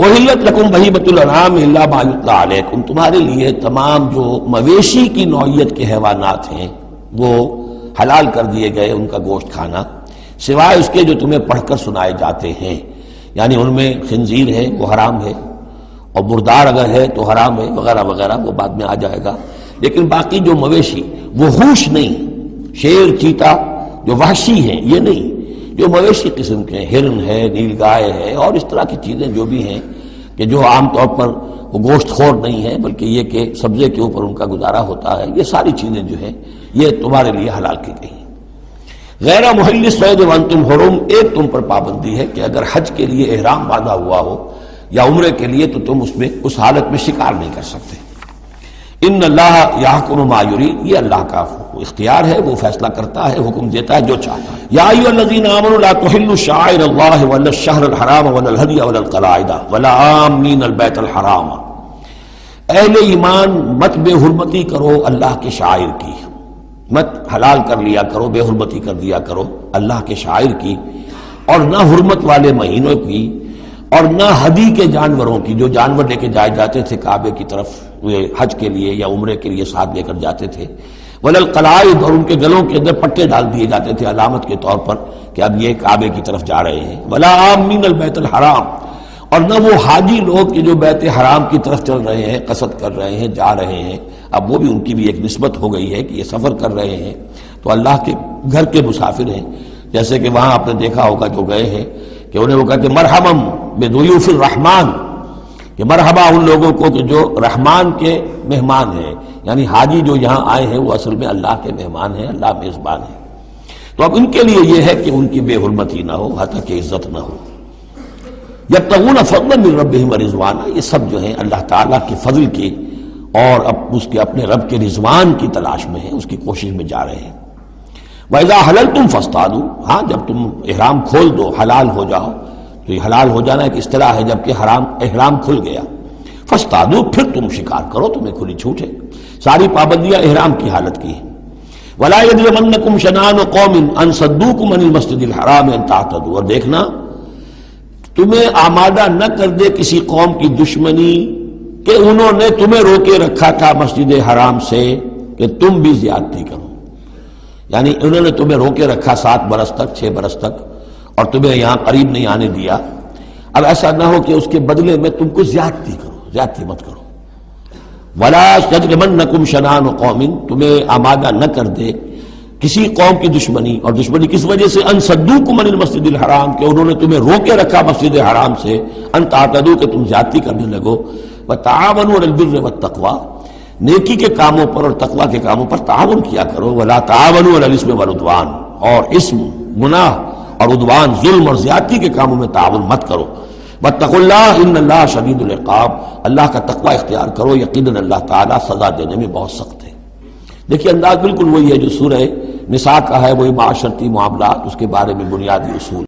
احلت لکم بہیمۃ الانعام الا ما یتلی علیکم، تمہارے لیے تمام جو مویشی کی نوعیت کے حیوانات ہیں وہ حلال کر دیے گئے، ان کا گوشت کھانا، سوائے اس کے جو تمہیں پڑھ کر سنائے جاتے ہیں، یعنی ان میں خنزیر ہے وہ حرام ہے، اور مردار اگر ہے تو حرام ہے، وغیرہ وغیرہ، وہ بعد میں آ جائے گا۔ لیکن باقی جو مویشی وحوش نہیں، شیر چیتا جو وحشی ہیں یہ نہیں، جو مویشی قسم کے ہیں، ہرن ہے، نیل گائے ہے، اور اس طرح کی چیزیں جو بھی ہیں کہ جو عام طور پر وہ گوشت خور نہیں ہے بلکہ یہ کہ سبزے کے اوپر ان کا گزارا ہوتا ہے، یہ ساری چیزیں جو ہیں یہ تمہارے لیے حلال کی گئی ہیں۔ غیر محل الصید وانتم حرم، ایک تم پر پابندی ہے کہ اگر حج کے لیے احرام باندھا ہوا ہو یا عمرے کے لیے تو تم اس میں اس حالت میں شکار نہیں کر سکتے۔ ان اللہ یحکم ما یرید، یہ اللہ کا اختیار ہے، وہ فیصلہ کرتا ہے، حکم دیتا ہے جو چاہتا ہے۔ یا ایھا الذین آمنوا لا تحلوا شعائر اللہ ولا الشہر الحرام ولا الہدی ولا القلائد ولا عامین البیت الحرام، اہل ایمان مت بے حرمتی کرو اللہ کے شعائر کی، مت حلال کر لیا کرو، بے حرمتی کر دیا کرو اللہ کے شعائر کی، اور نہ حرمت والے مہینوں کی، اور نہ ہدی کے جانوروں کی، جو جانور لے کے جائے جاتے تھے کعبے کی طرف حج کے لیے یا عمرے کے لیے ساتھ لے کر جاتے تھے، ولا القلائد، اور ان کے گلوں کے اندر پٹے ڈال دیے جاتے تھے علامت کے طور پر کہ اب یہ کعبے کی طرف جا رہے ہیں، ولا عامین البیت الحرام، اور نہ وہ حاجی لوگ کہ جو بیت حرام کی طرف چل رہے ہیں، قصد کر رہے ہیں، جا رہے ہیں، اب وہ بھی ان کی بھی ایک نسبت ہو گئی ہے کہ یہ سفر کر رہے ہیں تو اللہ کے گھر کے مسافر ہیں، جیسے کہ وہاں آپ نے دیکھا ہوگا جو گئے ہیں کہ انہیں وہ کہتے ہیں مرحبا بضیوف الرحمن، کہ مرحبا ان لوگوں کو کہ جو رحمان کے مہمان ہیں، یعنی حاجی جو یہاں آئے ہیں وہ اصل میں اللہ کے مہمان ہیں، اللہ میزبان ہے۔ تو اب ان کے لیے یہ ہے کہ ان کی بے حرمتی نہ ہو، حتیٰ کہ عزت نہ ہو۔ یبتغون فضلا من ربہم ورضوانا، یہ سب جو ہیں اللہ تعالیٰ کے فضل کی اور اب اس کے اپنے رب کے رضوان کی تلاش میں ہیں، اس کی کوشش میں جا رہے ہیں۔ وَإِذَا حَلَلْتُمْ فَاصْطَادُوا، ہاں جب تم احرام کھول دو، حلال ہو جاؤ، تو یہ حلال ہو جانا ایک اصطلاح ہے، جبکہ احرام کھل گیا، فَاصْطَادُوا، پھر تم شکار کرو، تمہیں کھلی چھوٹ ہے، ساری پابندیاں احرام کی حالت کی ہیں۔ وَلَا يَجْرِمَنَّكُمْ شَنَآنُ قَوْمٍ أَن صَدُّوكُمْ عَنِ الْمَسْجِدِ الْحَرَامِ أَن تَعْتَدُوا، اور دیکھنا تمہیں آمادہ نہ کر دے کسی قوم کی دشمنی کہ انہوں نے تمہیں روکے رکھا تھا مسجد حرام سے کہ تم بھی زیادتی کرو، یعنی انہوں نے تمہیں روکے رکھا 7 برس تک، 6 برس تک، اور تمہیں یہاں قریب نہیں آنے دیا، اب ایسا نہ ہو کہ اس کے بدلے میں تم کو زیادتی کرو، زیادتی مت کرو۔ وَلَا يَجْرِمَنَّكُمْ شَنَآنُ قَوْمٍ، تمہیں آمادہ نہ کر دے کسی قوم کی دشمنی، اور دشمنی کس وجہ سے؟ ان صدوکم عن المسجد الحرام، کہ انہوں نے تمہیں روکے رکھا مسجد حرام سے، ان تعتدوا، کہ تم زیادتی کرنے لگو۔ وتعاونوا علی البر والتقوی، نیکی کے کاموں پر اور تقوی کے کاموں پر تعاون کیا کرو۔ ولا تعاونوا علی الاسم والعدوان، اور اسم، گناہ اور عدوان، ظلم اور زیادتی کے کاموں میں تعاون مت کرو۔ واتقوا اللہ ان اللہ شدید العقاب، اللہ کا تقوی اختیار کرو، یقیناً اللہ تعالیٰ سزا دینے میں بہت سخت ہے۔ دیکھیے انداز بالکل وہی ہے جو سورہ نساء کا ہے، وہی معاشرتی معاملات، اس کے بارے میں بنیادی اصول۔